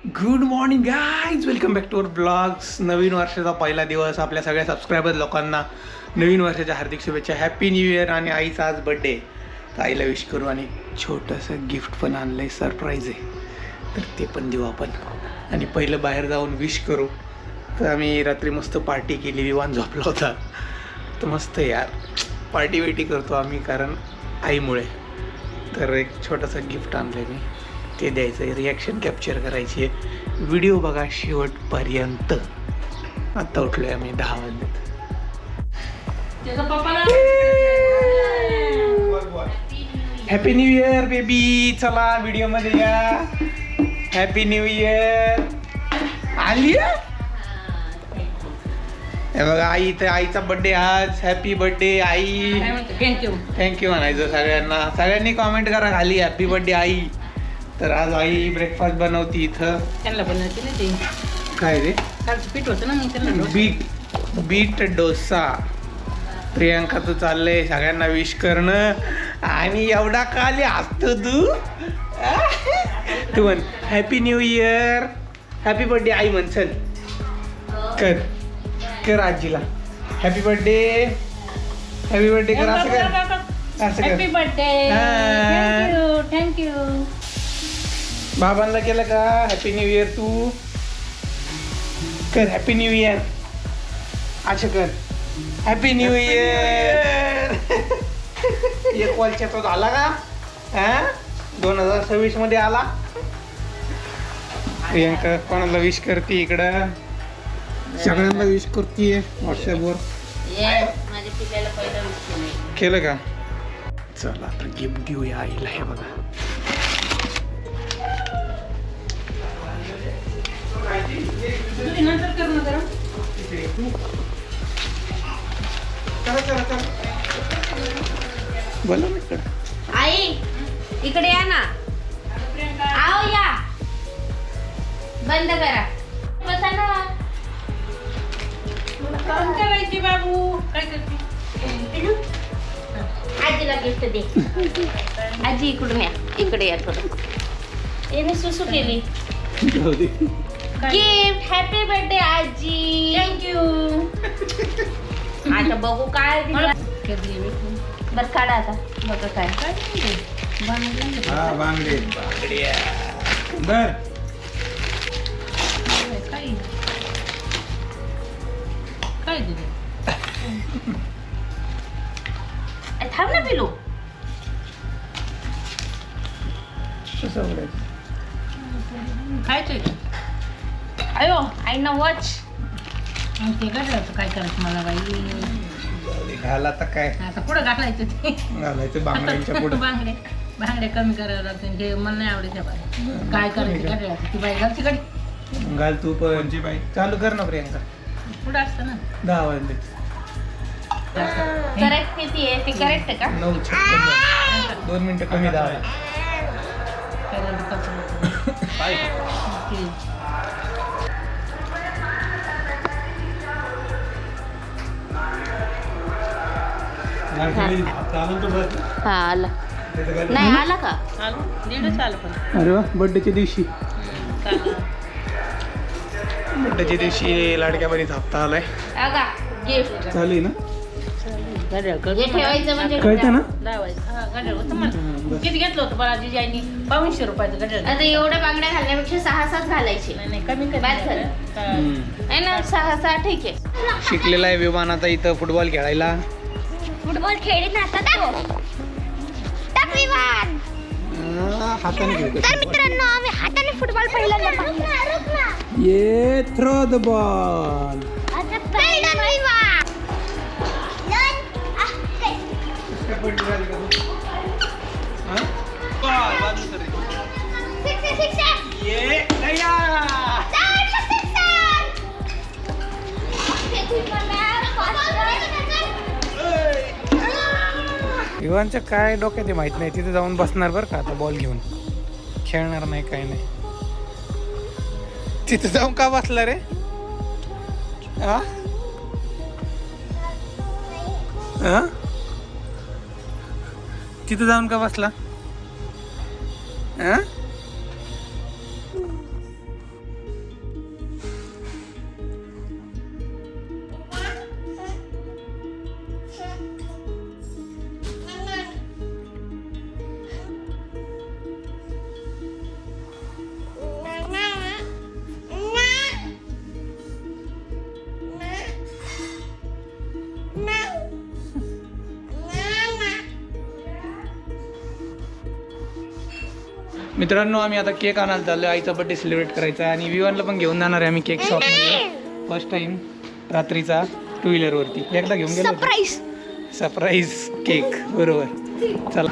Good morning guys, welcome back to our blogs. नवीन वर्षाचा पहिला दिवस. आपल्या सगळ्या सबस्क्रायबर लोकांना नवीन वर्षाच्या हार्दिक शुभेच्छा. Happy new year. आणि आईचा आज बड्डे, तर आईला विश करू आणि छोटंसं गिफ्ट पण आणलं आहे, सरप्राईज आहे, तर ते पण देऊ आपण. आणि पहिलं बाहेर जाऊन विश करू. तर आम्ही रात्री मस्त पार्टी केली, विवान झोपला होता, तर मस्त यार पार्टी वेटी करतो आम्ही, कारण आईमुळे. तर एक छोटंसं गिफ्ट आणलं आहे मी, ते द्यायचं आहे, रिॲक्शन कॅप्चर करायची आहे. व्हिडिओ बघा शेवटपर्यंत. आत्ता उठलो आहे आम्ही 10 वाजलेत. Happy new year baby. चला व्हिडिओमध्ये या. Happy new year. आली हे बघा आई, तर आईचा बड्डे आज. हॅपी बड्डे आई. थँक्यू थँक्यू म्हणायचं सगळ्यांना. सगळ्यांनी कॉमेंट करा खाली हॅपी बड्डे आई. तर आज आई ब्रेकफास्ट बनवती इथं. त्यांना बनवते ना ते काय रे? कालचं पीठ होतं ना, मग त्यांना बीट डोसा. प्रियांकाचं चाललंय सगळ्यांना विश करणं. आणि एवढा काली असतो तू म्हण happy new year, happy birthday आई म्हण. चल कर कर आजीला हॅपी बर्थडे, हॅपी बर्थडे कर. असं कर, असं हॅपी कर. बर्थडे. थँक्यू. बाबांना केलं का हॅपी न्यू इयर? तू कर हॅपी न्यू इयर. अच्छा कर हॅपी न्यू इयर. एक कॉलच्या तो झाला का? हा 2026 मध्ये आला. प्रियांका कोणाला विश करते इकडं? सगळ्यांना विश करते व्हॉट्सअपवर. माझ्या पिल्याला पहिला विश केलं का? चला आता गिफ्ट देऊया आईला. हे बघा, नंतर कर ना जरा. बोला ना इकडं. आई इकडे या ना. आओ या. बंद करा. बसा ना. काम करायची बाबू. काय करते? आजीला गिफ्ट दे. आजी इकडून या. इकडे या थोडं. येणे सुसू केली. गिफ्ट. हॅपी बर्थडे आजी. थँक्यू. आता बघू काय दिलं. बरं काढा आता. बघा काय. हा बांगडे बर. काय दिलं? थांब ना पिलू. कसं उघडायचं? खायचंय का? अयो आईना वॉच. मग ते करायचं. काय करायचं मला बाई? घाला आता काय आता पुढं घालायचं ते. घालायचं बांगड्यांच्या पुढे. बांगडे कमी करायला लागते. हे मला नाही आवडत. बाई काय करायचं? घालायचं ती बाई घालची कडे. घाल तू पण. बाई चालू कर ना प्रियांका. पुढं असतं ना. 10 वाजले. करेक्ट किती आहे? ते करेक्ट आहे का? 9:56. 2 मिनिटं कमी 10. हा आला. नाही आला का? दीडच आलं पण. अरे वा, बर्थडेच्या दिवशी. बर्थडेच्या दिवशी लाडक्या बरीचा हप्ता आलाय. अगा गिफ्ट. चालू आहे ना? हे ठेवायचं म्हणजे कळतं ना? किती घेतलं होतं बाळा जिजाईनी? 200 रुपयाचं गजर. आता एवढ्या बांगड्या घालण्यापेक्षा 6-6 घालायचे. नाही कमी बाद झालं. आहे ना 6-6 ठीक आहे. शिकलेला आहे विमान आता इथं फुटबॉल खेळायला. फुटबॉल खेळी ना आता. टाक विमान. हाताने खेळतो. तर मित्रांनो आम्ही हाताने फुटबॉल पहिल्यांदा पाहिला. ये थ्रो द बॉल. आता पहिला विमान. युवांच्या काय डोक्यात माहित नाही. तिथे जाऊन बसणार बरं का आता बॉल घेऊन. खेळणार नाही काय नाही. तिथे जाऊन का बसला रे? हा तिथे जाऊन का बसला? मित्रांनो आम्ही आता केक आणायला चाललो, आईचा बर्थडे सेलिब्रेट करायचा आणि विवानला पण घेऊन जाणार आहे आम्ही केक शॉपमध्ये फर्स्ट टाइम रात्रीचा 2 व्हीलरवरती. एकदा घेऊन गेलो सरप्राईज केक. बरोबर, चला.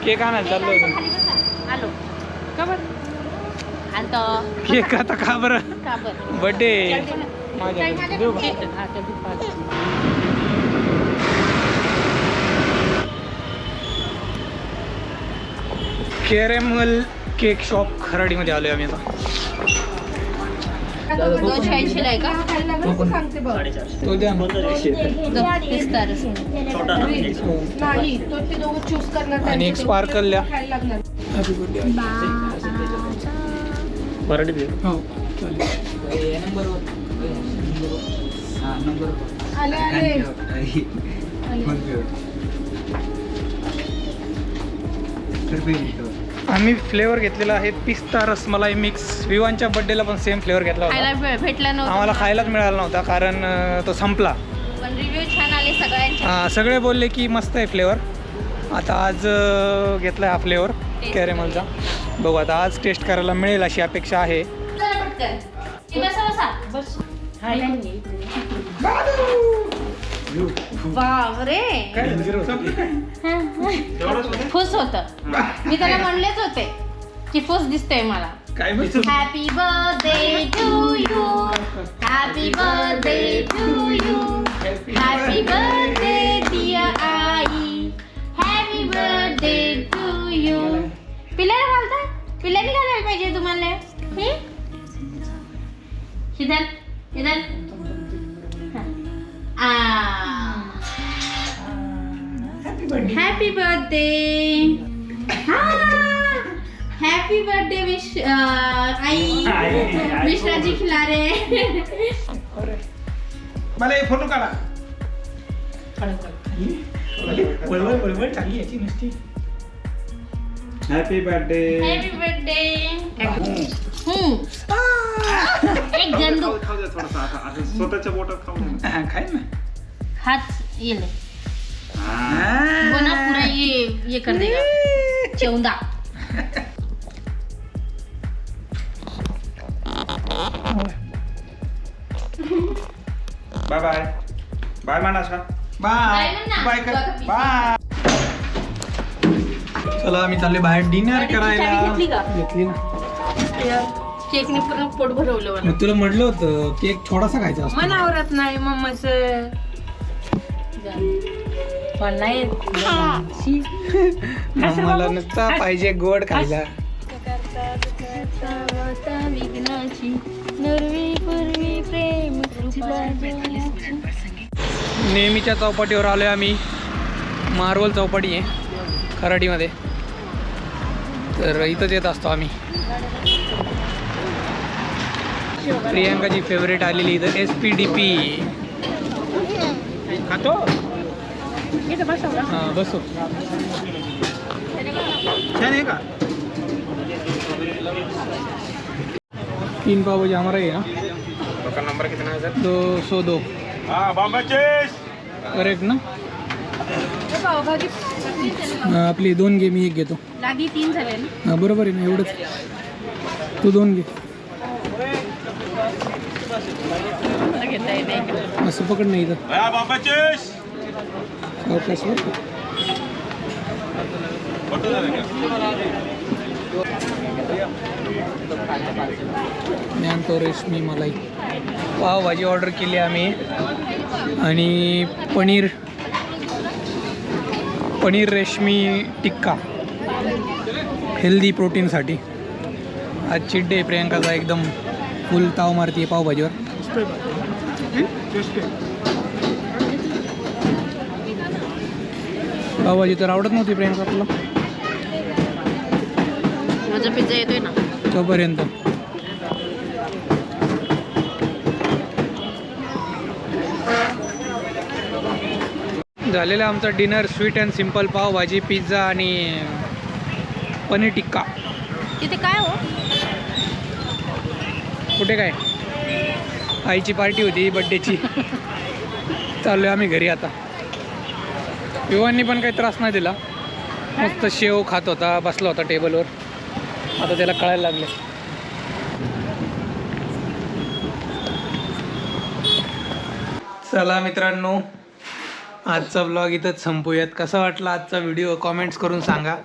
केक आणायला चाललो आलो का बरं आणतो केक आता का बरं का बरं बर्थडे कॅरेमल केक शॉप खराडीमध्ये आलोय आम्ही आता. 280 ला आहे का तो द्या. आणि एक स्पार्कल द्या. Happy birthday. हो आम्ही फ्लेवर घेतलेला आहे पिस्ता रसमलाई मिक्स. विवानच्या बर्थडेला पण सेम फ्लेवर घेतला होता. खायला भेटला नव्हता आम्हाला खायलाच मिळाला नव्हता कारण तो संपला. पण रिव्ह्यू छान आले सगळ्यांचे. सगळे बोलले की मस्त आहे फ्लेवर. आता आज घेतला हा फ्लेवर कॅरेमलचा. बघू आता आज टेस्ट करायला मिळेल अशी अपेक्षा आहे. बापरे फुस होत. मी त्याला म्हणलेच होते की फुस दिसतंय मला. Happy birthday to you, happy birthday to you, happy birthday dear आई, हॅपी बर्थडे टू यू. पिल्याला घालता, पिल्याने घालायला पाहिजे तुम्हाला. शिदल शिदल happy birthday. Happy birthday wish आई विश्राजी खिलारे. मला एक फोटो काढा. वळवळ चांगली याची नसती. Happy birthday. Happy birthday. एक गंदू स्वतःच्या बोटात खाऊन खाय ना. हाथ ये ले वो ना पूरा ये कर देगा चौंदा. बाय बाय बाय मानाशा. बाय बाय कर बाय. चला आम्ही चालले बाहेर डिनर करायला. घेतली का? घेतली ना. केकने पूर्ण पोट भरवलं मला. तुला म्हटलं होतं केक थोडासा खायचा असतो. मला आवडत नाही मम्माच पण नाही. मला नुसता पाहिजे गोड खायला. नेहमीच्या चौपाटीवर आलोय आम्ही. मार्वल चौपाटी आहे खराडीमध्ये, तर इथंच येत असतो आम्ही. प्रियांकाची फेवरेट आलेली इथं SPDP. खातो हां बसो. छान आहे का? 3 पाव भाजी हमारा है ना. नंबर कितना है सर? 202. हाँ बॉम्बे चीज. करेक्ट ना. आपली 2 घे, मी 1 घेतो. लागी 3 झाले ना. हां बरोबर आहे ना, एवढंच. तू 2 घे. असं पकड नाही इथं. बॉम्बे चीज. अवकाश मी आणतो रेशमी मलाई. पावभाजी ऑर्डर केली आम्ही आणि पनीर रेशमी टिक्का हेल्दी प्रोटीनसाठी. आज चीट डे प्रियांकाचा. एकदम फुल ताव मारती आहे पावभाजीवर. पावभाजी तर आवडत नव्हती प्रियांका तुला. माझा पिझ्झा येतोय ना तोपर्यंत. झालेलं आमचं dinner. Sweet and simple pav bhaji, pizza आणि पनीर टिक्का. तिथे काय हो? कुठे काय, आईची पार्टी होती बड्डेची. चाललोय आम्ही घरी आता. विवाननी पण काही त्रास नाही दिला, मस्त शेव खात होता, बसला होता टेबलवर. आता त्याला कळायला लागले. चला मित्रांनो, आजचा ब्लॉग इथंच संपूयात. कसा वाटला आजचा व्हिडिओ कॉमेंट्स करून सांगा.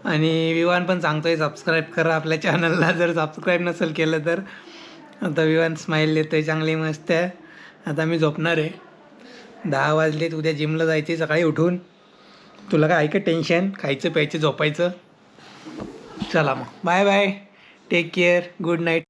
आणि विवान पण सांगतोय सबस्क्राईब करा आपल्या चॅनलला, जर सबस्क्राईब नसेल केलं तर. आता विवान स्माईल देतोय, चांगली मस्त आहे. आता मी झोपणार आहे, 10 वाजलेत. उद्या जिमला जायचे सकाळी उठून. तुला काय ऐकत टेन्शन, खायचं प्यायचं झोपायचं. चला मग, bye bye, take care, good night.